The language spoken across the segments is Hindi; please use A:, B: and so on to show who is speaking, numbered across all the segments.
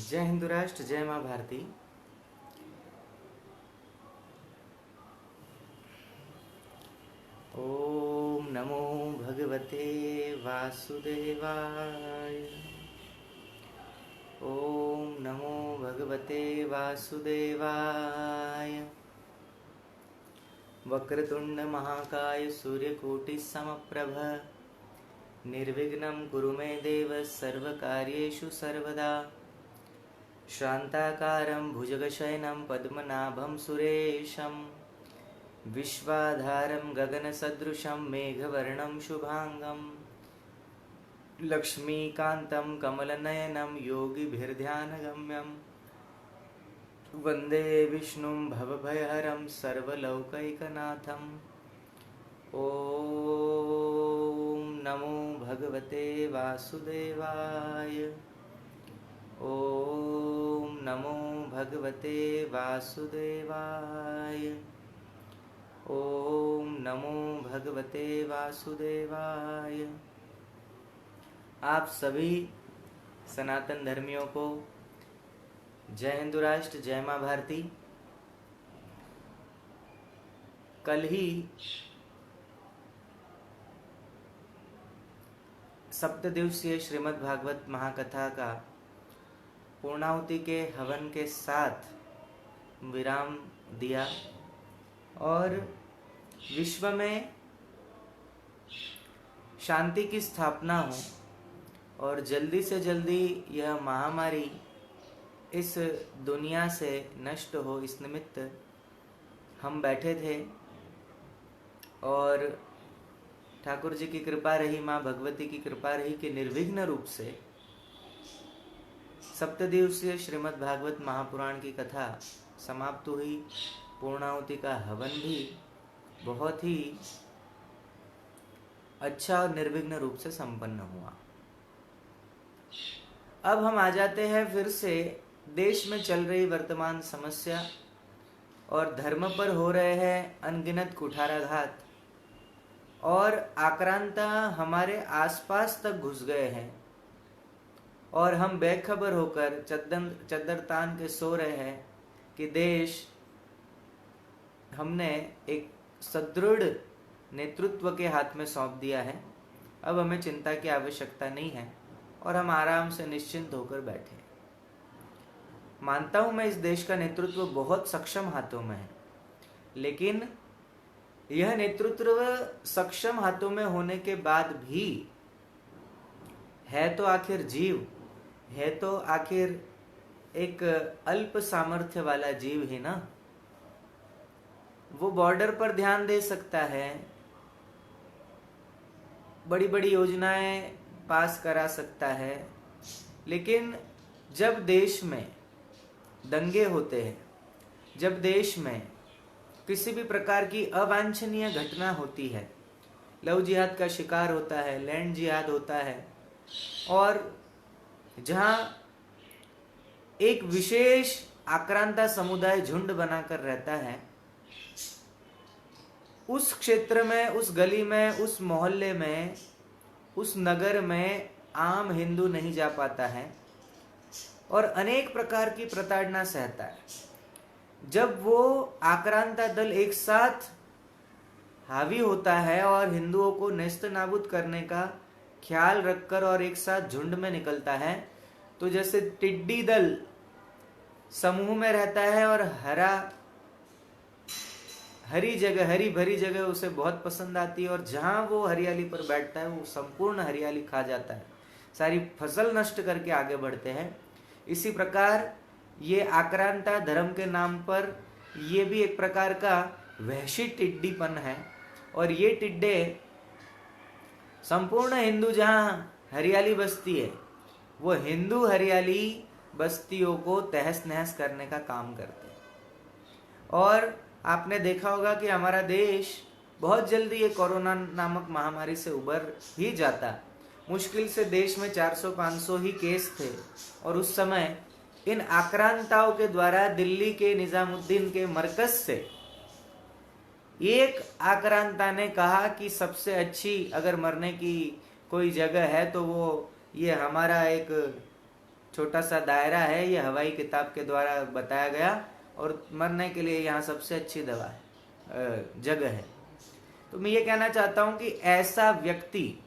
A: जय हिंदू राष्ट्र, जय माँ भारती। ओम नमो भगवते वासुदेवाय। ओम नमो भगवते वासुदेवाय। वक्रतुंड महाकाय सूर्यकोटि समप्रभ निर्विघ्नं कुरु मे देव सर्वकार्येषु सर्वदा। शान्ताकारं भुजगशयनं पद्मनाभं सुरेशं विश्वाधारं गगनसदृशं मेघवर्णं शुभांगं लक्ष्मीकान्तं कमलनयनं योगिभिर्ध्यानगम्यं वन्दे विष्णुं भवभयहरं सर्वलोकैकनाथम्। ॐ नमो भगवते वासुदेवाय। ओम नमो भगवते वासुदेवाय। ओम नमो भगवते वासुदेवाय। आप सभी सनातन धर्मियों को जय हिंदू राष्ट्र, जय माँ भारती। कल ही सप्तदिवसीय श्रीमद् भागवत महाकथा का पूर्णाहुति के हवन के साथ विराम दिया और विश्व में शांति की स्थापना हो और जल्दी से जल्दी यह महामारी इस दुनिया से नष्ट हो, इस निमित्त हम बैठे थे और ठाकुर जी की कृपा रही, माँ भगवती की कृपा रही कि निर्विघ्न रूप से सप्तदिवसीय श्रीमद् भागवत महापुराण की कथा समाप्त हुई। पूर्णाहुति का हवन भी बहुत ही अच्छा और निर्विघ्न रूप से संपन्न हुआ। अब हम आ जाते हैं फिर से देश में चल रही वर्तमान समस्या और धर्म पर हो रहे हैं अनगिनत कुठाराघात और आक्रांता हमारे आसपास तक घुस गए हैं और हम बेखबर होकर चद्दर तान के सो रहे हैं कि देश हमने एक सदृढ़ नेतृत्व के हाथ में सौंप दिया है। अब हमें चिंता की आवश्यकता नहीं है और हम आराम से निश्चिंत होकर बैठे। मानता हूं मैं इस देश का नेतृत्व बहुत सक्षम हाथों में है, लेकिन यह नेतृत्व सक्षम हाथों में होने के बाद भी है तो आखिर जीव, है तो आखिर एक अल्प सामर्थ्य वाला जीव ही ना। वो बॉर्डर पर ध्यान दे सकता है, बड़ी बड़ी योजनाएं पास करा सकता है, लेकिन जब देश में दंगे होते हैं, जब देश में किसी भी प्रकार की अवांछनीय घटना होती है, लव जिहाद का शिकार होता है, लैंड जिहाद होता है, और जहां एक विशेष आक्रांता समुदाय झुंड बनाकर रहता है, उस क्षेत्र में, उस गली में, उस मोहल्ले में, उस नगर में आम हिंदू नहीं जा पाता है और अनेक प्रकार की प्रताड़ना सहता है। जब वो आक्रांता दल एक साथ हावी होता है और हिंदुओं को नेस्त नाबूद करने का ख्याल रखकर और एक साथ झुंड में निकलता है, तो जैसे टिड्डी दल समूह में रहता है और हरी जगह, हरी भरी जगह उसे बहुत पसंद आती है और जहां वो हरियाली पर बैठता है वो संपूर्ण हरियाली खा जाता है, सारी फसल नष्ट करके आगे बढ़ते हैं। इसी प्रकार ये आक्रांता धर्म के नाम पर ये भी एक प्रकार का वहशी टिड्डीपन है और ये टिड्डे संपूर्ण हिंदू जहां हरियाली बसती है, वो हिंदू हरियाली बस्तियों को तहस नहस करने का काम करते हैं। और आपने देखा होगा कि हमारा देश बहुत जल्दी ये कोरोना नामक महामारी से उबर ही जाता। मुश्किल से देश में 400-500 ही केस थे और उस समय इन आक्रांताओं के द्वारा दिल्ली के निजामुद्दीन के मरकज से एक आक्रांता ने कहा कि सबसे अच्छी अगर मरने की कोई जगह है तो वो ये हमारा एक छोटा सा दायरा है, ये हवाई किताब के द्वारा बताया गया, और मरने के लिए यहाँ सबसे अच्छी दवा है, जगह है। तो मैं ये कहना चाहता हूँ कि ऐसा व्यक्ति,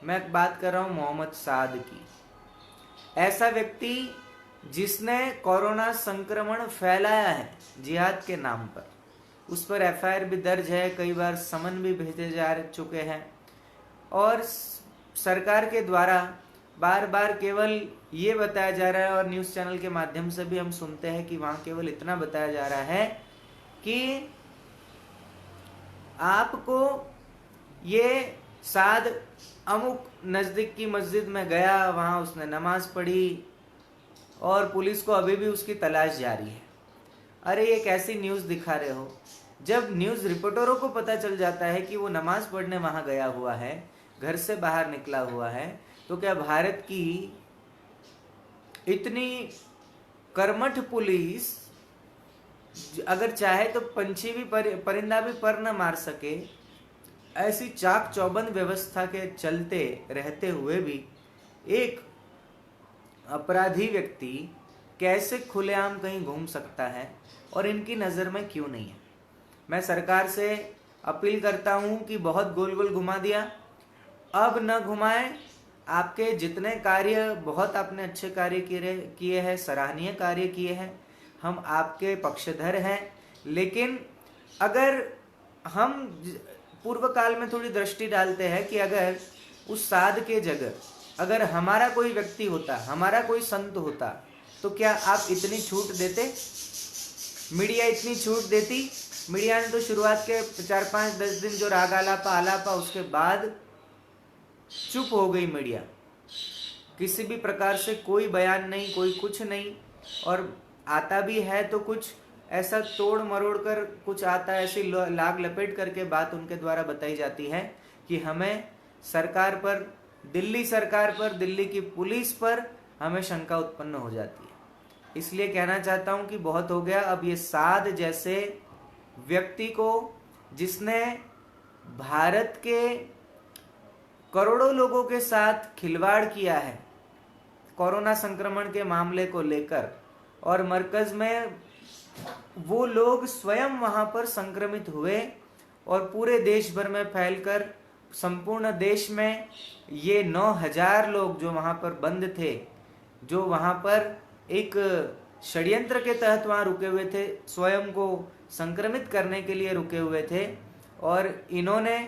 A: मैं बात कर रहा हूँ मोहम्मद साद की, ऐसा व्यक्ति जिसने कोरोना संक्रमण फैलाया है जिहाद के नाम पर, उस पर एफआईआर भी दर्ज है, कई बार समन भी भेजे जा चुके हैं, और सरकार के द्वारा बार बार केवल ये बताया जा रहा है, और न्यूज़ चैनल के माध्यम से भी हम सुनते हैं कि वहाँ केवल इतना बताया जा रहा है कि आपको ये साद अमुक नज़दीक की मस्जिद में गया, वहाँ उसने नमाज पढ़ी, और पुलिस को अभी भी उसकी तलाश जारी है। अरे ये कैसी न्यूज़ दिखा रहे हो? जब न्यूज़ रिपोर्टरों को पता चल जाता है कि वो नमाज पढ़ने वहाँ गया हुआ है, घर से बाहर निकला हुआ है, तो क्या भारत की इतनी कर्मठ पुलिस अगर चाहे तो पंछी भी परिंदा भी पर न मार सके, ऐसी चाक चौबंद व्यवस्था के चलते रहते हुए भी एक अपराधी व्यक्ति कैसे खुलेआम कहीं घूम सकता है, और इनकी नज़र में क्यों नहीं है? मैं सरकार से अपील करता हूं कि बहुत गोल गोल घुमा दिया, अब न घुमाएं। आपके जितने कार्य, बहुत आपने अच्छे कार्य किए हैं, सराहनीय कार्य किए हैं, हम आपके पक्षधर हैं, लेकिन अगर हम पूर्व काल में थोड़ी दृष्टि डालते हैं कि अगर उस साध के जगह अगर हमारा कोई व्यक्ति होता, हमारा कोई संत होता, तो क्या आप इतनी छूट देते? मीडिया इतनी छूट देती? मीडिया ने तो शुरुआत के 4-5-10 दिन जो राग आलापा, उसके बाद चुप हो गई मीडिया। किसी भी प्रकार से कोई बयान नहीं, कोई कुछ नहीं, और आता भी है तो कुछ ऐसा तोड़ मरोड़ कर कुछ आता है, ऐसी लाग लपेट करके बात उनके द्वारा बताई जाती है कि हमें सरकार पर, दिल्ली सरकार पर, दिल्ली की पुलिस पर हमें शंका उत्पन्न हो जाती है। इसलिए कहना चाहता हूं कि बहुत हो गया। अब ये साध जैसे व्यक्ति को, जिसने भारत के करोड़ों लोगों के साथ खिलवाड़ किया है कोरोना संक्रमण के मामले को लेकर, और मरकज में वो लोग स्वयं वहां पर संक्रमित हुए और पूरे देश भर में फैलकर संपूर्ण देश में ये 9,000 लोग जो वहां पर बंद थे, जो वहां पर एक षड्यंत्र के तहत वहां रुके हुए थे, स्वयं को संक्रमित करने के लिए रुके हुए थे, और इन्होंने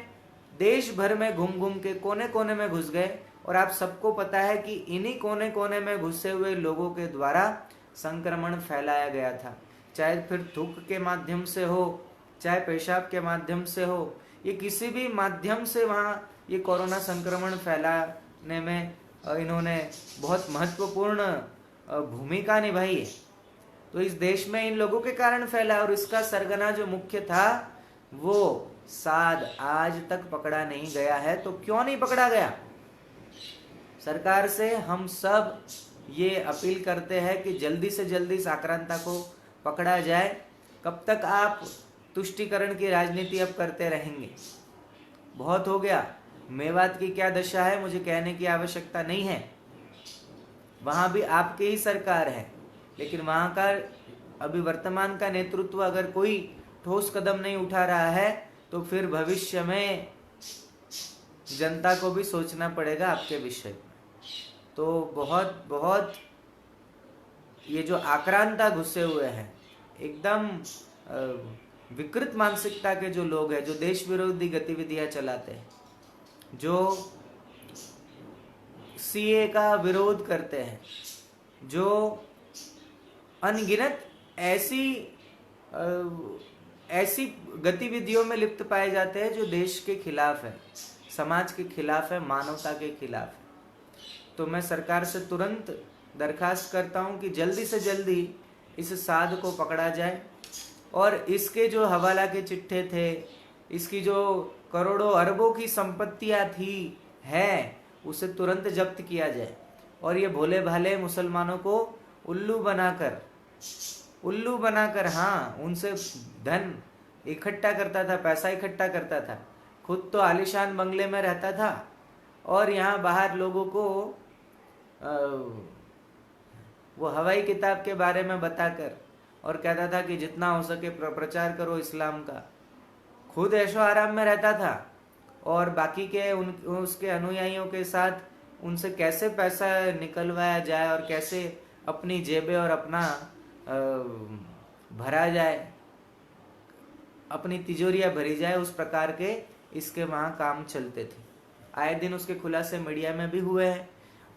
A: देश भर में घूम घूम के कोने कोने में घुस गए। और आप सबको पता है कि इन्हीं कोने कोने में घुसे हुए लोगों के द्वारा संक्रमण फैलाया गया था, चाहे फिर थूक के माध्यम से हो, चाहे पेशाब के माध्यम से हो, ये किसी भी माध्यम से वहाँ ये कोरोना संक्रमण फैलाने में इन्होंने बहुत महत्वपूर्ण भूमिका निभाई है। तो इस देश में इन लोगों के कारण फैला, और इसका सरगना जो मुख्य था वो साध आज तक पकड़ा नहीं गया है। तो क्यों नहीं पकड़ा गया? सरकार से हम सब ये अपील करते हैं कि जल्दी से जल्दी इस आक्रांता को पकड़ा जाए। कब तक आप तुष्टीकरण की राजनीति अब करते रहेंगे? बहुत हो गया। मेवात की क्या दशा है मुझे कहने की आवश्यकता नहीं है, वहां भी आपकी ही सरकार है, लेकिन वहां का अभी वर्तमान का नेतृत्व अगर कोई ठोस कदम नहीं उठा रहा है तो फिर भविष्य में जनता को भी सोचना पड़ेगा आपके विषय में। तो बहुत बहुत ये जो आक्रांता घुसे हुए हैं, एकदम विकृत मानसिकता के जो लोग हैं, जो देश विरोधी गतिविधियां चलाते हैं, जो सीए का विरोध करते हैं, जो अनगिनत ऐसी गतिविधियों में लिप्त पाए जाते हैं जो देश के खिलाफ है, समाज के खिलाफ है, मानवता के खिलाफ है। तो मैं सरकार से तुरंत दरखास्त करता हूं कि जल्दी से जल्दी इस साध को पकड़ा जाए, और इसके जो हवाला के चिट्ठे थे, इसकी जो करोड़ों अरबों की संपत्तियां थी है, उसे तुरंत जब्त किया जाए, और ये भोले भाले मुसलमानों को उल्लू बनाकर हाँ, उनसे धन इकट्ठा करता था, पैसा इकट्ठा करता था, खुद तो आलीशान बंगले में रहता था, और यहाँ बाहर लोगों को वो हवाई किताब के बारे में बताकर और कहता था कि जितना हो सके प्रचार करो इस्लाम का। खुद ऐशो आराम में रहता था और बाकी के उसके अनुयायियों के साथ उनसे कैसे पैसा निकलवाया जाए और कैसे अपनी जेबें और अपना भरा जाए, अपनी तिजोरियां भरी जाए, उस प्रकार के इसके वहाँ काम चलते थे। आए दिन उसके खुलासे मीडिया में भी हुए हैं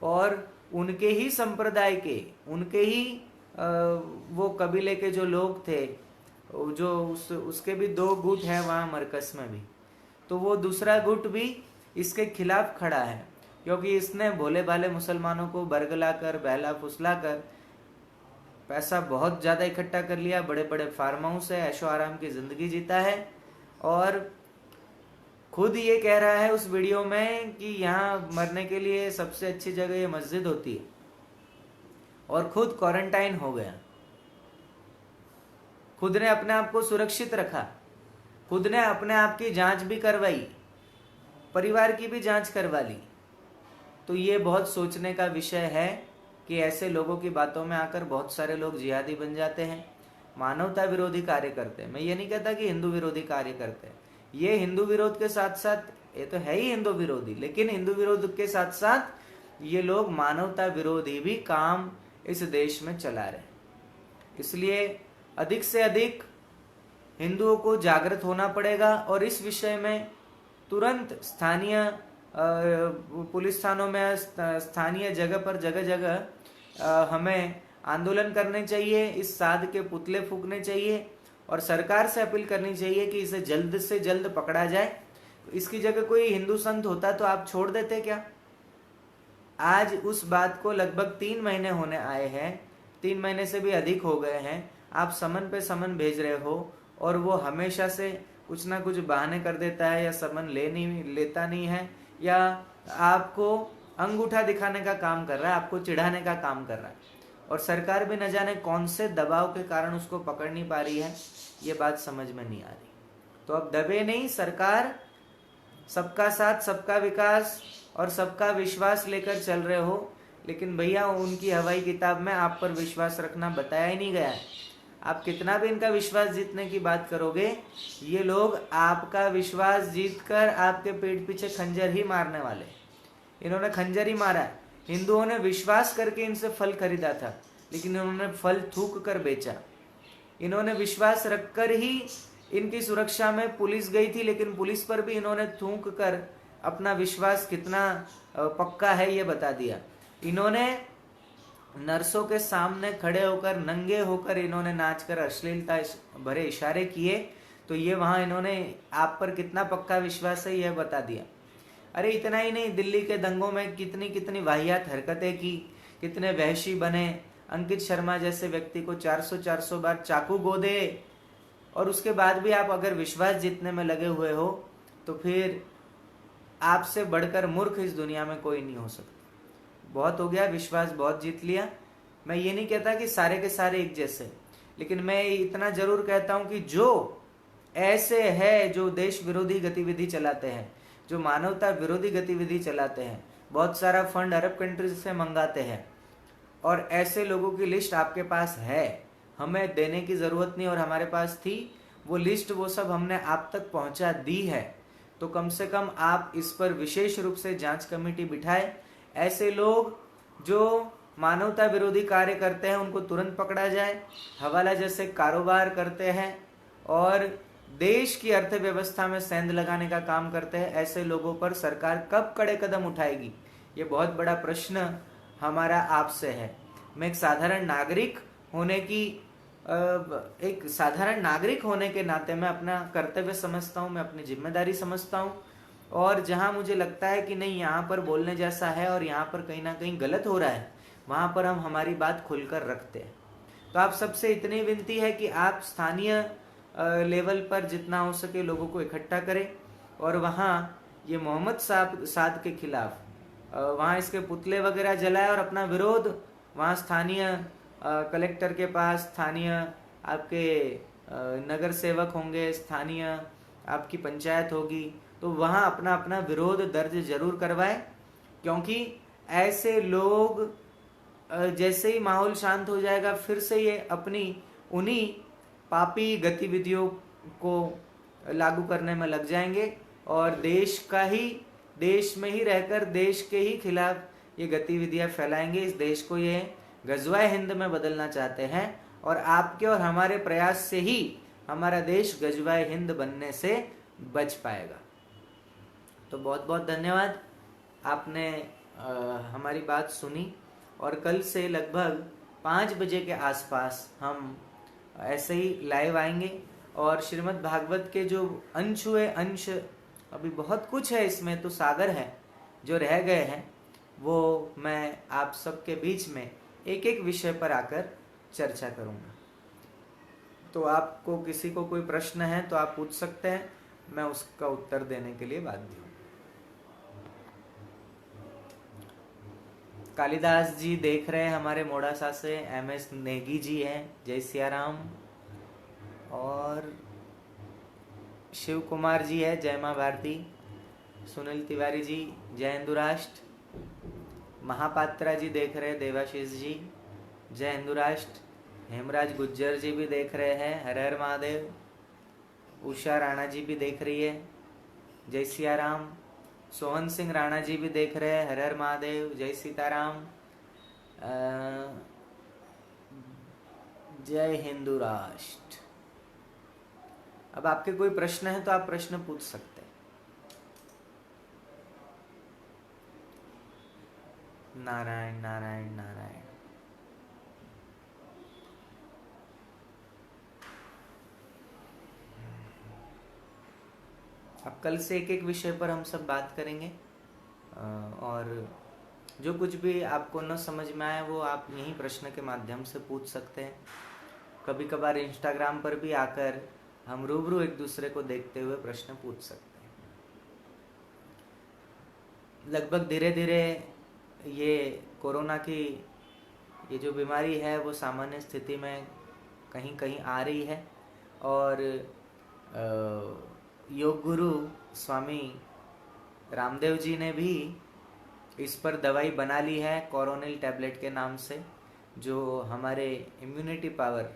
A: और उनके ही संप्रदाय के, उनके ही वो कबीले के जो लोग थे, जो उसके भी 2 गुट हैं वहाँ मरकज में भी, तो वो दूसरा गुट भी इसके खिलाफ खड़ा है क्योंकि इसने भोले भाले मुसलमानों को बरगला कर, बहला फुसला कर पैसा बहुत ज़्यादा इकट्ठा कर लिया, बड़े बड़े फार्म हाउस है, ऐशो आराम की ज़िंदगी जीता है और खुद ये कह रहा है उस वीडियो में कि यहाँ मरने के लिए सबसे अच्छी जगह ये मस्जिद होती है और खुद क्वारंटाइन हो गया। खुद ने अपने आप को सुरक्षित रखा, खुद ने अपने आप की जांच भी करवाई, परिवार की भी जांच करवा ली। तो ये बहुत सोचने का विषय है कि ऐसे लोगों की बातों में आकर बहुत सारे लोग जिहादी बन जाते हैं, मानवता विरोधी कार्य करते हैं। मैं ये नहीं कहता कि हिंदू विरोधी कार्य करते हैं, ये हिंदू विरोध के साथ साथ, ये तो है ही हिंदू विरोधी, लेकिन हिंदू विरोध के साथ साथ ये लोग मानवता विरोधी भी काम इस देश में चला रहे हैं। इसलिए अधिक से अधिक हिंदुओं को जागृत होना पड़ेगा और इस विषय में तुरंत स्थानीय पुलिस थानों में, स्थानीय जगह पर जगह जगह हमें आंदोलन करने चाहिए, इस साध के पुतले फूकने चाहिए और सरकार से अपील करनी चाहिए कि इसे जल्द से जल्द पकड़ा जाए। इसकी जगह कोई हिंदू संत होता तो आप छोड़ देते क्या? आज उस बात को लगभग 3 महीने होने आए हैं, 3 महीने से भी अधिक हो गए हैं, आप समन पे समन भेज रहे हो और वो हमेशा से कुछ ना कुछ बहाने कर देता है या समन लेता नहीं है या आपको अंगूठा दिखाने का काम कर रहा है, आपको चिढ़ाने का काम कर रहा है और सरकार भी न जाने कौन से दबाव के कारण उसको पकड़ नहीं पा रही है, ये बात समझ में नहीं आ रही। तो अब दबे नहीं, सरकार सबका साथ, सबका विकास और सबका विश्वास लेकर चल रहे हो, लेकिन भैया उनकी हवाई किताब में आप पर विश्वास रखना बताया ही नहीं गया है। आप कितना भी इनका विश्वास जीतने की बात करोगे, ये लोग आपका विश्वास जीतकर आपके पेट पीछे खंजर ही मारने वाले। इन्होंने खंजर ही मारा है। हिंदुओं ने विश्वास करके इनसे फल खरीदा था, लेकिन इन्होंने फल थूक कर बेचा। इन्होंने विश्वास रखकर ही इनकी सुरक्षा में पुलिस गई थी, लेकिन पुलिस पर भी इन्होंने थूक कर अपना विश्वास कितना पक्का है ये बता दिया। इन्होंने नर्सों के सामने खड़े होकर, नंगे होकर इन्होंने नाचकर अश्लीलता भरे इशारे किए, तो ये वहां इन्होंने आप पर कितना पक्का विश्वास है यह बता दिया। अरे इतना ही नहीं, दिल्ली के दंगों में कितनी कितनी वाहियात हरकतें की, कितने वहशी बने। अंकित शर्मा जैसे व्यक्ति को 400 बार चाकू गोदे और उसके बाद भी आप अगर विश्वास जीतने में लगे हुए हो तो फिर आपसे बढ़कर मूर्ख इस दुनिया में कोई नहीं हो सकता। बहुत हो गया, विश्वास बहुत जीत लिया। मैं ये नहीं कहता कि सारे के सारे एक जैसे, लेकिन मैं इतना जरूर कहता हूं कि जो ऐसे है, जो देश विरोधी गतिविधि चलाते हैं, जो मानवता विरोधी गतिविधि चलाते हैं, बहुत सारा फंड अरब कंट्रीज से मंगाते हैं, और ऐसे लोगों की लिस्ट आपके पास है, हमें देने की जरूरत नहीं और हमारे पास थी वो लिस्ट, वो सब हमने आप तक पहुंचा दी है। तो कम से कम आप इस पर विशेष रूप से जांच कमेटी बिठाए। ऐसे लोग जो मानवता विरोधी कार्य करते हैं उनको तुरंत पकड़ा जाए। हवाला जैसे कारोबार करते हैं और देश की अर्थव्यवस्था में सेंध लगाने का काम करते हैं, ऐसे लोगों पर सरकार कब कड़े कदम उठाएगी, ये बहुत बड़ा प्रश्न हमारा आपसे है। मैं एक साधारण नागरिक होने के नाते मैं अपना कर्तव्य समझता हूँ, मैं अपनी जिम्मेदारी समझता हूँ, और जहाँ मुझे लगता है कि नहीं यहाँ पर बोलने जैसा है और यहाँ पर कहीं ना कहीं गलत हो रहा है, वहाँ पर हम हमारी बात खुलकर रखते हैं। तो आप सबसे इतनी विनती है कि आप स्थानीय लेवल पर जितना हो सके लोगों को इकट्ठा करें और वहाँ ये मोहम्मद साद के खिलाफ वहाँ इसके पुतले वगैरह जलाए और अपना विरोध वहाँ स्थानीय कलेक्टर के पास, स्थानीय आपके नगर सेवक होंगे, स्थानीय आपकी पंचायत होगी, तो वहाँ अपना अपना विरोध दर्ज जरूर करवाए, क्योंकि ऐसे लोग जैसे ही माहौल शांत हो जाएगा फिर से ये अपनी उन्हीं पापी गतिविधियों को लागू करने में लग जाएंगे और देश में ही रहकर देश के ही खिलाफ ये गतिविधियां फैलाएंगे। इस देश को ये गजवाए हिंद में बदलना चाहते हैं और आपके और हमारे प्रयास से ही हमारा देश गजवाए हिंद बनने से बच पाएगा। तो बहुत बहुत धन्यवाद, आपने हमारी बात सुनी और कल से लगभग 5 बजे के आसपास हम ऐसे ही लाइव आएंगे और श्रीमद् भागवत के जो अनछुए अंश, अभी बहुत कुछ है इसमें, तो सागर है जो रह गए हैं, वो मैं आप सबके बीच में एक एक विषय पर आकर चर्चा करूंगा। तो आपको किसी को कोई प्रश्न है तो आप पूछ सकते हैं, मैं उसका उत्तर देने के लिए बाध्य हूँ। कालिदास जी देख रहे हैं हमारे मोड़ासा से, MS नेगी जी हैं, जय सियाराम, और शिव कुमार जी है, जय माँ भारती, सुनील तिवारी जी, जय हिंदू राष्ट्र, महापात्रा जी देख रहे हैं, देवाशीष जी, जय हिंदू राष्ट्र, हेमराज गुज्जर जी भी देख रहे हैं, हर हर महादेव, उषा राणा जी भी देख रही है, जय सियाराम, सोहन सिंह राणा जी भी देख रहे हैं, हर हर महादेव, जय सीताराम, जय हिंदू राष्ट्र। अब आपके कोई प्रश्न है तो आप प्रश्न पूछ सकते हैं। नारायण नारायण नारायण। अब कल से एक एक विषय पर हम सब बात करेंगे और जो कुछ भी आपको न समझ में आए वो आप यहीं प्रश्न के माध्यम से पूछ सकते हैं। कभी कभार इंस्टाग्राम पर भी आकर हम रूबरू एक दूसरे को देखते हुए प्रश्न पूछ सकते हैं। लगभग धीरे धीरे ये कोरोना की ये जो बीमारी है वो सामान्य स्थिति में कहीं कहीं आ रही है और योग गुरु स्वामी रामदेव जी ने भी इस पर दवाई बना ली है कोरोनिल टैबलेट के नाम से, जो हमारे इम्यूनिटी पावर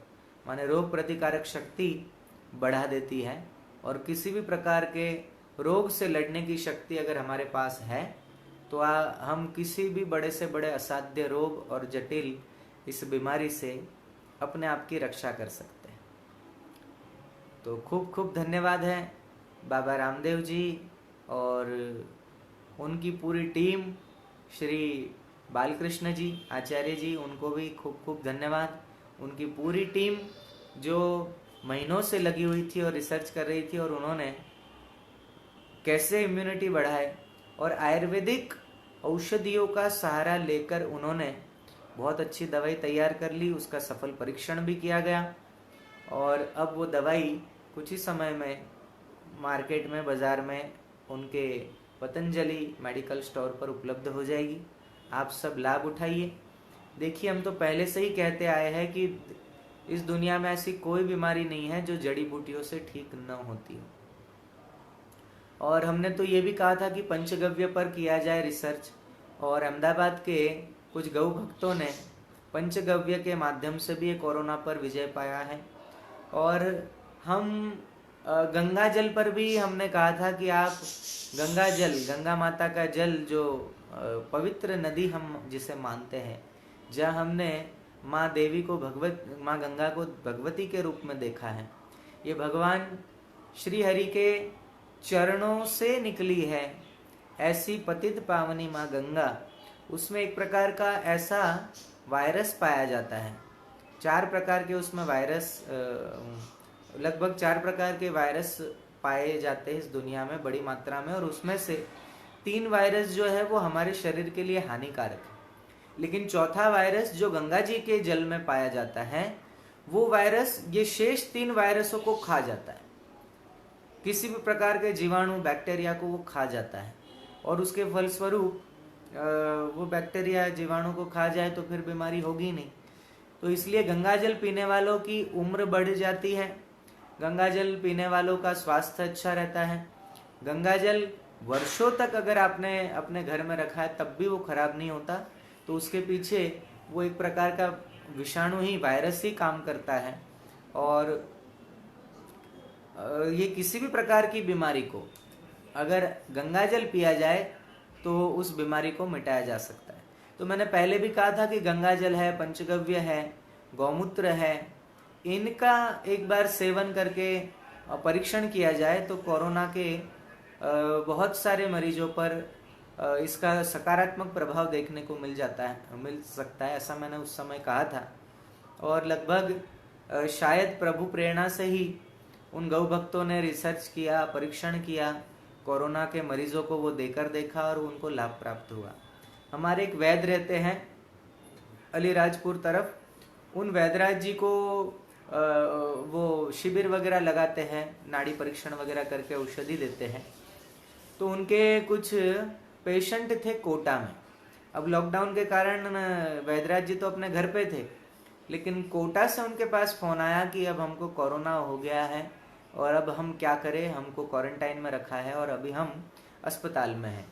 A: माने रोग प्रतिकारक शक्ति बढ़ा देती है और किसी भी प्रकार के रोग से लड़ने की शक्ति अगर हमारे पास है तो हम किसी भी बड़े से बड़े असाध्य रोग और जटिल इस बीमारी से अपने आप की रक्षा कर सकते हैं। तो खूब खूब धन्यवाद है बाबा रामदेव जी और उनकी पूरी टीम, श्री बालकृष्ण जी आचार्य जी, उनको भी खूब खूब धन्यवाद। उनकी पूरी टीम जो महीनों से लगी हुई थी और रिसर्च कर रही थी और उन्होंने कैसे इम्यूनिटी बढ़ाए और आयुर्वेदिक औषधियों का सहारा लेकर उन्होंने बहुत अच्छी दवाई तैयार कर ली, उसका सफल परीक्षण भी किया गया और अब वो दवाई कुछ ही समय में मार्केट में, बाज़ार में उनके पतंजलि मेडिकल स्टोर पर उपलब्ध हो जाएगी। आप सब लाभ उठाइए। देखिए, हम तो पहले से ही कहते आए हैं कि इस दुनिया में ऐसी कोई बीमारी नहीं है जो जड़ी बूटियों से ठीक न होती हो। और हमने तो ये भी कहा था कि पंचगव्य पर किया जाए रिसर्च और अहमदाबाद के कुछ गौ भक्तों ने पंचगव्य के माध्यम से भी कोरोना पर विजय पाया है। और हम गंगा जल पर भी हमने कहा था कि आप गंगा जल, गंगा माता का जल, जो पवित्र नदी हम जिसे मानते हैं, जहाँ हमने माँ देवी को माँ गंगा को भगवती के रूप में देखा है, ये भगवान श्री हरि के चरणों से निकली है ऐसी पतित पावनी माँ गंगा, उसमें एक प्रकार का ऐसा वायरस पाया जाता है। 4 प्रकार के उसमें वायरस, लगभग 4 प्रकार के वायरस पाए जाते हैं इस दुनिया में बड़ी मात्रा में, और उसमें से 3 वायरस जो है वो हमारे शरीर के लिए हानिकारक है। लेकिन चौथा वायरस जो गंगा जी के जल में पाया जाता है, वो वायरस ये शेष 3 वायरसों को खा जाता है। किसी भी प्रकार के जीवाणु, बैक्टीरिया को वो खा जाता है और उसके फलस्वरूप वो बैक्टीरिया जीवाणु को खा जाए तो फिर बीमारी होगी नहीं। तो इसलिए गंगा जल पीने वालों की उम्र बढ़ जाती है, गंगा जल पीने वालों का स्वास्थ्य अच्छा रहता है। गंगा जल वर्षों तक अगर आपने अपने घर में रखा है तब भी वो खराब नहीं होता। तो उसके पीछे वो एक प्रकार का विषाणु ही, वायरस ही काम करता है। और ये किसी भी प्रकार की बीमारी को अगर गंगाजल पिया जाए तो उस बीमारी को मिटाया जा सकता है। तो मैंने पहले भी कहा था कि गंगाजल है, पंचगव्य है, गौमूत्र है, इनका एक बार सेवन करके परीक्षण किया जाए तो कोरोना के बहुत सारे मरीजों पर इसका सकारात्मक प्रभाव देखने को मिल सकता है, ऐसा मैंने उस समय कहा था। और लगभग शायद प्रभु प्रेरणा से ही उन गौ भक्तों ने रिसर्च किया, परीक्षण किया, कोरोना के मरीजों को वो देकर देखा और उनको लाभ प्राप्त हुआ। हमारे एक वैद्य रहते हैं अलीराजपुर तरफ, उन वैद्यराज जी को वो शिविर वगैरह लगाते हैं, नाड़ी परीक्षण वगैरह करके औषधि देते हैं। तो उनके कुछ पेशेंट थे कोटा में। अब लॉकडाउन के कारण वैद्यराज जी तो अपने घर पे थे, लेकिन कोटा से उनके पास फोन आया कि अब हमको कोरोना हो गया है और अब हम क्या करें, हमको क्वारंटाइन में रखा है और अभी हम अस्पताल में हैं।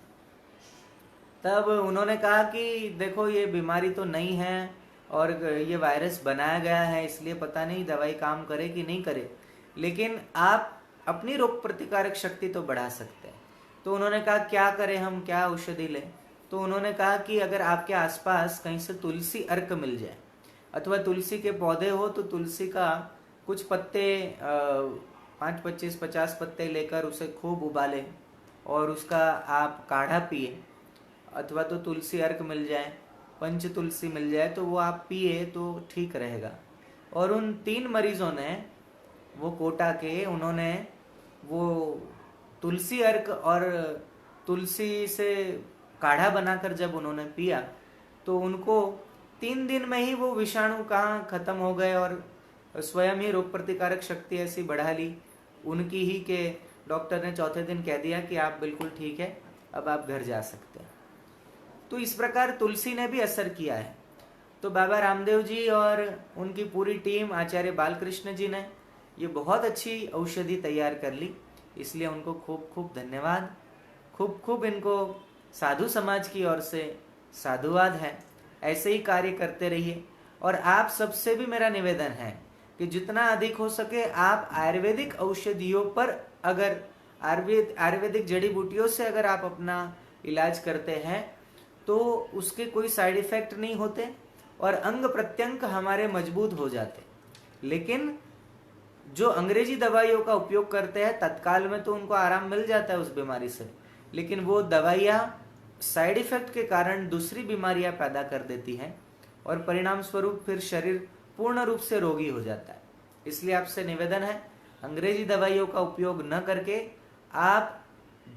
A: तब उन्होंने कहा कि देखो ये बीमारी तो नहीं है और ये वायरस बनाया गया है, इसलिए पता नहीं दवाई काम करे कि नहीं करे, लेकिन आप अपनी रोग प्रतिकारक शक्ति तो बढ़ा सकते हैं। तो उन्होंने कहा क्या करें हम, क्या औषधि लें? तो उन्होंने कहा कि अगर आपके आसपास कहीं से तुलसी अर्क मिल जाए अथवा तुलसी के पौधे हो तो तुलसी का कुछ पत्ते 5, 25, 50 पत्ते लेकर उसे खूब उबालें और उसका आप काढ़ा पिए, अथवा तो तुलसी अर्क मिल जाए, पंच तुलसी मिल जाए तो वो आप पिए तो ठीक रहेगा। और उन 3 मरीजों ने, वो कोटा के, उन्होंने वो तुलसी अर्क और तुलसी से काढ़ा बनाकर जब उन्होंने पिया तो उनको 3 दिन में ही वो विषाणु कहाँ खत्म हो गए और स्वयं ही रोग प्रतिकारक शक्ति ऐसी बढ़ा ली उनकी ही के डॉक्टर ने चौथे दिन कह दिया कि आप बिल्कुल ठीक है, अब आप घर जा सकते हैं। तो इस प्रकार तुलसी ने भी असर किया है। तो बाबा रामदेव जी और उनकी पूरी टीम, आचार्य बालकृष्ण जी ने ये बहुत अच्छी औषधि तैयार कर ली, इसलिए उनको खूब खूब धन्यवाद, खूब खूब इनको साधु समाज की ओर से साधुवाद है। ऐसे ही कार्य करते रहिए। और आप सबसे भी मेरा निवेदन है कि जितना अधिक हो सके आप आयुर्वेदिक औषधियों पर, अगर आयुर्वेदिक जड़ी बूटियों से अगर आप अपना इलाज करते हैं तो उसके कोई साइड इफेक्ट नहीं होते और अंग प्रत्यंग हमारे मजबूत हो जाते। लेकिन जो अंग्रेजी दवाइयों का उपयोग करते हैं तत्काल में तो उनको आराम मिल जाता है उस बीमारी से, लेकिन वो दवाइयाँ साइड इफेक्ट के कारण दूसरी बीमारियां पैदा कर देती हैं और परिणाम स्वरूप फिर शरीर पूर्ण रूप से रोगी हो जाता है। इसलिए आपसे निवेदन है, अंग्रेजी दवाइयों का उपयोग न करके आप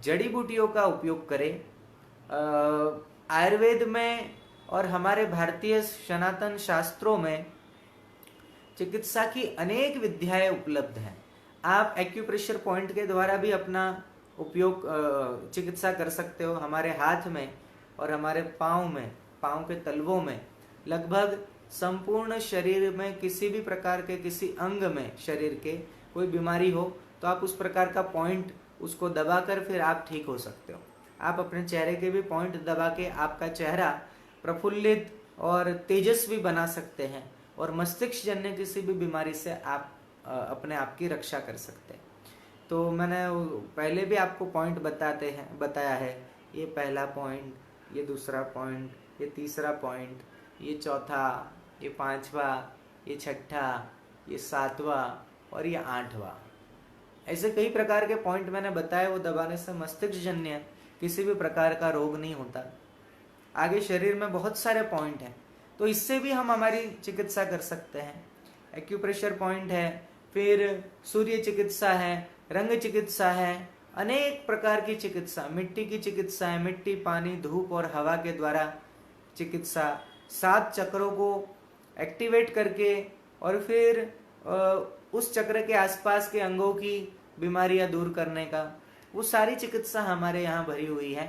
A: जड़ी बूटियों का उपयोग करें। आयुर्वेद में और हमारे भारतीय सनातन शास्त्रों में चिकित्सा की अनेक विद्याएं उपलब्ध हैं। आप एक्यूप्रेशर पॉइंट के द्वारा भी अपना उपयोग चिकित्सा कर सकते हो। हमारे हाथ में और हमारे पाँव में, पाँव के तलवों में, लगभग संपूर्ण शरीर में किसी भी प्रकार के किसी अंग में शरीर के कोई बीमारी हो तो आप उस प्रकार का पॉइंट उसको दबाकर फिर आप ठीक हो सकते हो। आप अपने चेहरे के भी पॉइंट दबा के आपका चेहरा प्रफुल्लित और तेजस्वी बना सकते हैं और मस्तिष्क जन्य किसी भी बीमारी से आप अपने आप की रक्षा कर सकते हैं। तो मैंने पहले भी आपको पॉइंट बताया है, ये पहला पॉइंट, ये दूसरा पॉइंट, ये तीसरा पॉइंट, ये चौथा, ये पांचवा, ये छठा, ये सातवां और ये 8वां। ऐसे कई प्रकार के पॉइंट मैंने बताए, वो दबाने से मस्तिष्क जन्य किसी भी प्रकार का रोग नहीं होता। आगे शरीर में बहुत सारे पॉइंट हैं, तो इससे भी हम हमारी चिकित्सा कर सकते हैं। एक्यूप्रेशर पॉइंट है, फिर सूर्य चिकित्सा है, रंग चिकित्सा है, अनेक प्रकार की चिकित्सा, मिट्टी की चिकित्सा है, मिट्टी, पानी, धूप और हवा के द्वारा चिकित्सा, 7 चक्रों को एक्टिवेट करके और फिर उस चक्र के आसपास के अंगों की बीमारियां दूर करने का, वो सारी चिकित्सा हमारे यहाँ भरी हुई है,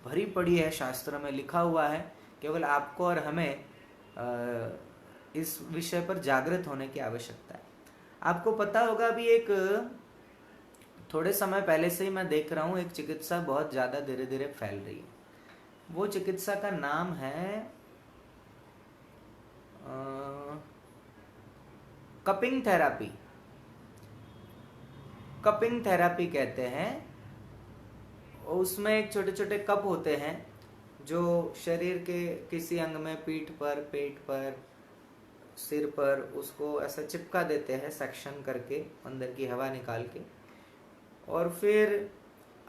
A: भरी पड़ी है, शास्त्र में लिखा हुआ है। केवल आपको और हमें इस विषय पर जागृत होने की आवश्यकता है। आपको पता होगा, अभी एक थोड़े समय पहले से ही मैं देख रहा हूँ एक चिकित्सा बहुत ज़्यादा धीरे धीरे फैल रही है। वो चिकित्सा का नाम है कपिंग थेरापी, कपिंग थेरापी कहते हैं। उसमें एक छोटे छोटे कप होते हैं जो शरीर के किसी अंग में, पीठ पर, पेट पर, सिर पर, उसको ऐसा चिपका देते हैं सेक्शन करके, अंदर की हवा निकाल के। और फिर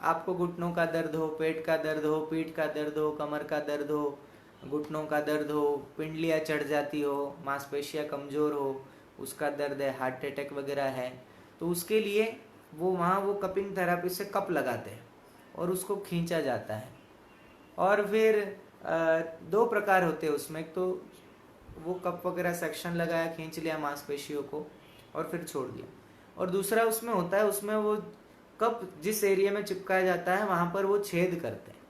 A: आपको घुटनों का दर्द हो, पेट का दर्द हो, पीठ का दर्द हो, कमर का दर्द हो, घुटनों का दर्द हो, पिंडलियाँ चढ़ जाती हो, मांसपेशियाँ कमज़ोर हो, उसका दर्द है, हार्ट अटैक वगैरह है, तो उसके लिए वो कपिंग थेरापी से कप लगाते हैं और उसको खींचा जाता है। और फिर 2 प्रकार होते हैं उसमें। एक तो वो कप वगैरह सेक्शन लगाया, खींच लिया मांसपेशियों को और फिर छोड़ दिया। और दूसरा उसमें होता है, उसमें वो कप जिस एरिया में चिपकाया जाता है वहाँ पर वो छेद करते हैं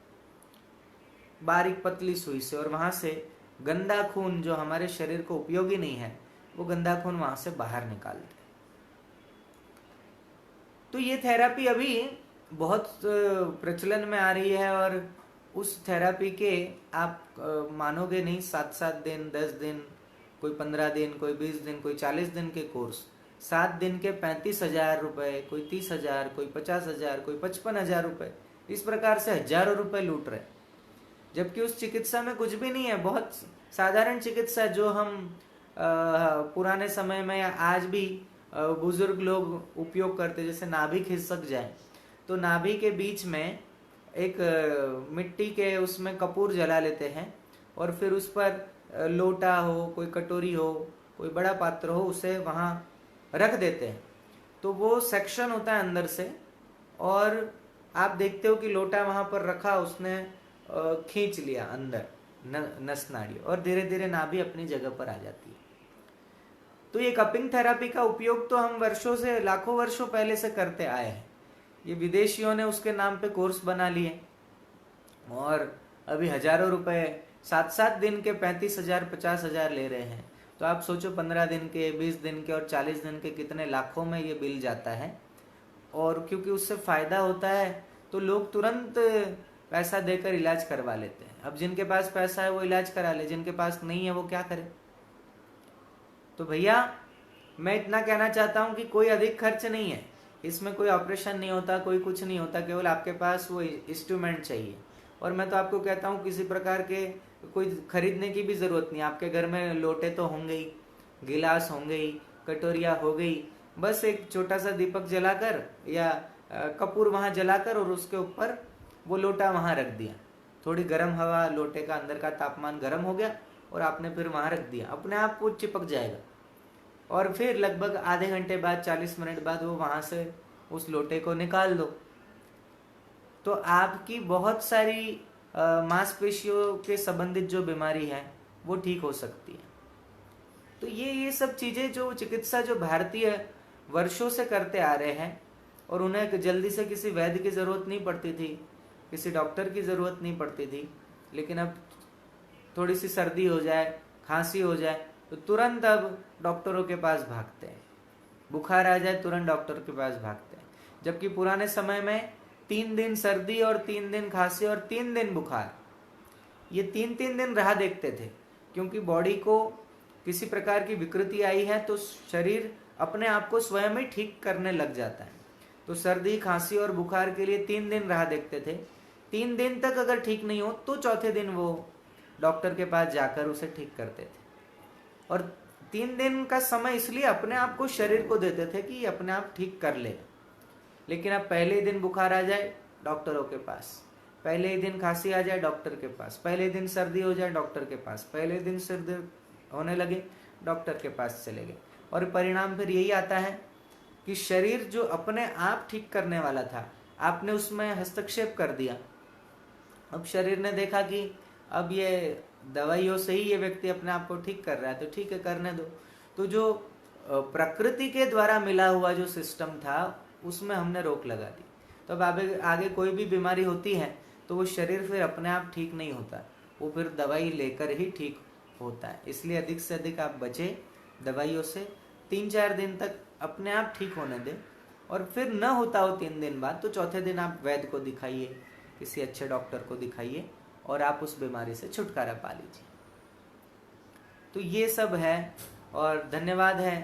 A: बारीक पतली सुई से, और वहाँ से गंदा खून जो हमारे शरीर को उपयोगी नहीं है, वो गंदा खून वहाँ से बाहर निकालते हैं। तो ये थेरापी अभी बहुत प्रचलन में आ रही है, और उस थेरापी के आप मानोगे नहीं, 7-7 दिन, 10 दिन, कोई 15 दिन, कोई 20 दिन, कोई 40 दिन के कोर्स, 7 दिन के 35,000 रुपये, कोई 30,000, कोई 50,000, कोई 55,000 रुपये, इस प्रकार से हजारों रुपए लूट रहे। जबकि उस चिकित्सा में कुछ भी नहीं है, बहुत साधारण चिकित्सा जो हम पुराने समय में या आज भी बुजुर्ग लोग उपयोग करते, जैसे नाभि खिसक जाए तो नाभि के बीच में एक मिट्टी के उसमें कपूर जला लेते हैं, और फिर उस पर लोटा हो, कोई कटोरी हो, कोई बड़ा पात्र हो, उसे वहाँ रख देते हैं। तो वो सेक्शन होता है अंदर से, और आप देखते हो कि लोटा वहाँ पर रखा, उसने खींच लिया अंदर नस नाड़ी, और धीरे धीरे नाभि अपनी जगह पर आ जाती है। तो ये कपिंग थेरापी का उपयोग तो हम वर्षों से, लाखों वर्षों पहले से करते आए हैं। ये विदेशियों ने उसके नाम पे कोर्स बना लिए, और अभी हजारों रुपए, 7-7 दिन के 35,000, 50,000 ले रहे हैं। तो आप सोचो 15 दिन के, 20 दिन के और 40 दिन के कितने लाखों में ये बिल जाता है। और क्योंकि उससे फायदा होता है तो लोग तुरंत पैसा देकर इलाज करवा लेते हैं। अब जिनके पास पैसा है वो इलाज करा ले, जिनके पास नहीं है वो क्या करे। तो भैया मैं इतना कहना चाहता हूँ कि कोई अधिक खर्च नहीं है इसमें, कोई ऑपरेशन नहीं होता, कोई कुछ नहीं होता, केवल आपके पास वो इंस्ट्रूमेंट चाहिए। और मैं तो आपको कहता हूँ किसी प्रकार के कोई खरीदने की भी ज़रूरत नहीं। आपके घर में लोटे तो होंगे ही, गिलास होंगे ही, कटोरियाँ हो गई, बस एक छोटा सा दीपक जलाकर या कपूर वहाँ जलाकर और उसके ऊपर वो लोटा वहाँ रख दिया, थोड़ी गर्म हवा, लोटे का अंदर का तापमान गर्म हो गया और आपने फिर वहाँ रख दिया, अपने आप वो चिपक जाएगा। और फिर लगभग आधे घंटे बाद, 40 मिनट बाद वो वहाँ से उस लोटे को निकाल दो, तो आपकी बहुत सारी मांसपेशियों के संबंधित जो बीमारी है वो ठीक हो सकती है। तो ये सब चीज़ें जो चिकित्सा जो भारतीय वर्षों से करते आ रहे हैं, और उन्हें जल्दी से किसी वैद्य की ज़रूरत नहीं पड़ती थी, किसी डॉक्टर की ज़रूरत नहीं पड़ती थी। लेकिन अब थोड़ी सी सर्दी हो जाए, खांसी हो जाए तो तुरंत अब डॉक्टरों के पास भागते हैं, बुखार आ जाए तुरंत डॉक्टर के पास भागते हैं। जबकि पुराने समय में 3 दिन सर्दी और 3 दिन खांसी और 3 दिन बुखार, ये 3-3 दिन राह देखते थे, क्योंकि बॉडी को किसी प्रकार की विकृति आई है तो शरीर अपने आप को स्वयं ही ठीक करने लग जाता है। तो सर्दी, खांसी और बुखार के लिए 3 दिन राह देखते थे। 3 दिन तक अगर ठीक नहीं हो तो चौथे दिन वो डॉक्टर के पास जाकर उसे ठीक करते थे। और 3 दिन का समय इसलिए अपने आप को, शरीर को देते थे कि अपने आप ठीक कर ले। लेकिन अब पहले ही दिन बुखार आ जाए डॉक्टरों के पास, पहले ही दिन खांसी आ जाए डॉक्टर के पास, पहले दिन सर्दी हो जाए डॉक्टर के पास, पहले दिन सिर दर्द होने लगे डॉक्टर के पास चले गए। और परिणाम फिर यही आता है कि शरीर जो अपने आप ठीक करने वाला था, आपने उसमें हस्तक्षेप कर दिया। अब शरीर ने देखा कि अब ये दवाइयों से ही ये व्यक्ति अपने आप को ठीक कर रहा है, तो ठीक है, करने दो। तो जो प्रकृति के द्वारा मिला हुआ जो सिस्टम था उसमें हमने रोक लगा दी। तो अब आगे कोई भी बीमारी होती है तो वो शरीर फिर अपने आप ठीक नहीं होता, वो फिर दवाई लेकर ही ठीक होता है। इसलिए अधिक से अधिक आप बचे दवाइयों से, 3-4 दिन तक अपने आप ठीक होने दें, और फिर न होता हो 3 दिन बाद तो चौथे दिन आप वैद्य को दिखाइए, किसी अच्छे डॉक्टर को दिखाइए, और आप उस बीमारी से छुटकारा पा लीजिए। तो ये सब है, और धन्यवाद है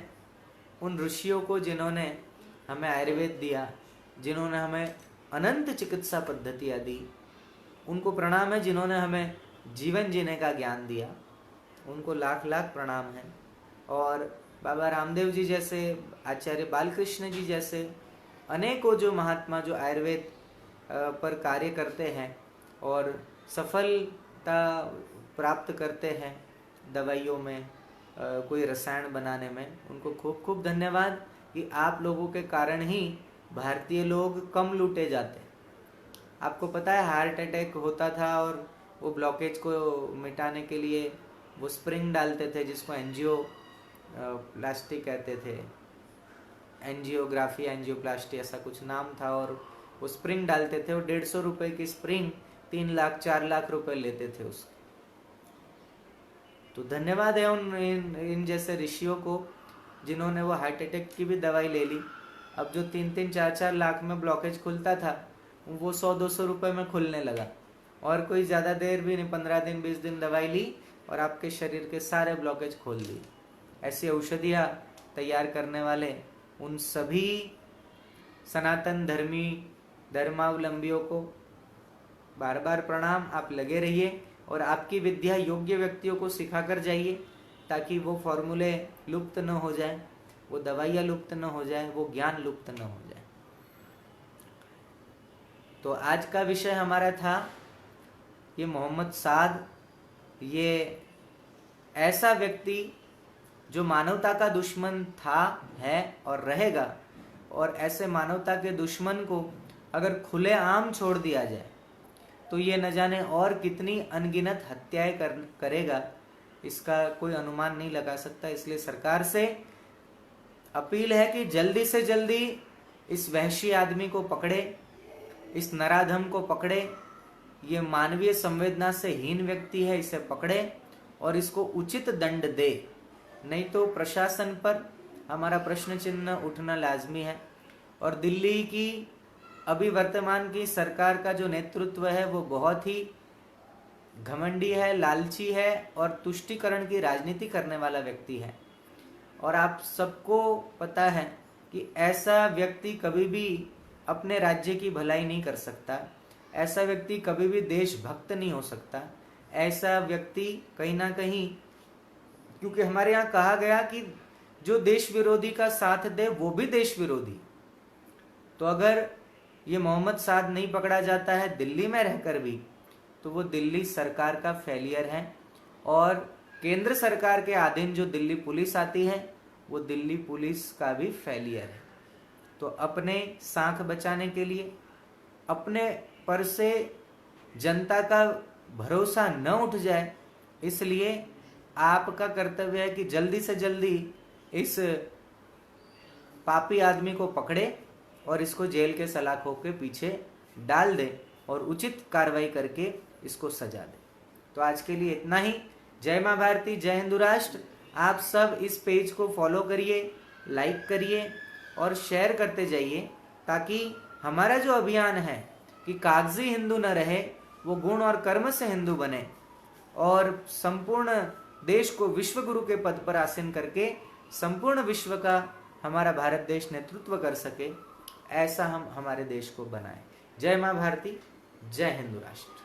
A: उन ऋषियों को जिन्होंने हमें आयुर्वेद दिया, जिन्होंने हमें अनंत चिकित्सा पद्धतियाँ दी। उनको प्रणाम है जिन्होंने हमें जीवन जीने का ज्ञान दिया, उनको लाख लाख प्रणाम है। और बाबा रामदेव जी जैसे, आचार्य बालकृष्ण जी जैसे अनेकों जो महात्मा जो आयुर्वेद पर कार्य करते हैं और सफलता प्राप्त करते हैं दवाइयों में, कोई रसायन बनाने में, उनको खूब खूब धन्यवाद कि आप लोगों के कारण ही भारतीय लोग कम लूटे जाते। आपको पता है हार्ट अटैक होता था और वो ब्लॉकेज को मिटाने के लिए वो स्प्रिंग डालते थे जिसको एंजियो प्लास्टिक कहते थे, एंजियोग्राफी एंजियोप्लास्टी ऐसा कुछ नाम था। और वो स्प्रिंग डालते थे और 150 रुपए की स्प्रिंग 3 लाख 4 लाख रुपए लेते थे उसके। तो धन्यवाद है इन जैसे ऋषियों को जिन्होंने वो हार्ट अटैक की भी दवाई ले ली। अब जो 3-3 4-4 लाख में ब्लॉकेज खुलता था वो 100-200 रुपए में खुलने लगा, और कोई ज़्यादा देर भी नहीं, 15 दिन 20 दिन दवाई ली और आपके शरीर के सारे ब्लॉकेज खोल दिए। ऐसी औषधियाँ तैयार करने वाले उन सभी सनातन धर्मावलंबियों को बार बार प्रणाम। आप लगे रहिए और आपकी विद्या योग्य व्यक्तियों को सिखाकर जाइए ताकि वो फॉर्मूले लुप्त न हो जाए, वो दवाइयाँ लुप्त न हो जाए, वो ज्ञान लुप्त न हो जाए। तो आज का विषय हमारा था ये मोहम्मद साद, ये ऐसा व्यक्ति जो मानवता का दुश्मन था, है और रहेगा। और ऐसे मानवता के दुश्मन को अगर खुलेआम छोड़ दिया जाए तो ये न जाने और कितनी अनगिनत हत्याएं करेगा, इसका कोई अनुमान नहीं लगा सकता। इसलिए सरकार से अपील है कि जल्दी से जल्दी इस वहशी आदमी को पकड़े, इस नराधम को पकड़े। ये मानवीय संवेदना से हीन व्यक्ति है, इसे पकड़े और इसको उचित दंड दे, नहीं तो प्रशासन पर हमारा प्रश्न चिन्ह उठना लाजमी है। और दिल्ली की अभी वर्तमान की सरकार का जो नेतृत्व है वो बहुत ही घमंडी है, लालची है और तुष्टीकरण की राजनीति करने वाला व्यक्ति है। और आप सबको पता है कि ऐसा व्यक्ति कभी भी अपने राज्य की भलाई नहीं कर सकता, ऐसा व्यक्ति कभी भी देशभक्त नहीं हो सकता। ऐसा व्यक्ति कहीं ना कहीं, क्योंकि हमारे यहाँ कहा गया कि जो देश विरोधी का साथ दे वो भी देश विरोधी। तो अगर ये मोहम्मद साद नहीं पकड़ा जाता है दिल्ली में रहकर भी, तो वो दिल्ली सरकार का फेलियर है। और केंद्र सरकार के अधीन जो दिल्ली पुलिस आती है वो दिल्ली पुलिस का भी फेलियर है। तो अपने साख बचाने के लिए, अपने पर से जनता का भरोसा न उठ जाए, इसलिए आपका कर्तव्य है कि जल्दी से जल्दी इस पापी आदमी को पकड़े और इसको जेल के सलाखों के पीछे डाल दे और उचित कार्रवाई करके इसको सजा दे। तो आज के लिए इतना ही। जय मां भारती, जय हिंदू राष्ट्र। आप सब इस पेज को फॉलो करिए, लाइक करिए और शेयर करते जाइए ताकि हमारा जो अभियान है कि कागजी हिंदू न रहे, वो गुण और कर्म से हिंदू बने और संपूर्ण देश को विश्व गुरु के पद पर आसीन करके संपूर्ण विश्व का हमारा भारत देश नेतृत्व कर सके, ऐसा हम हमारे देश को बनाएं। जय मां भारती, जय हिंदू राष्ट्र।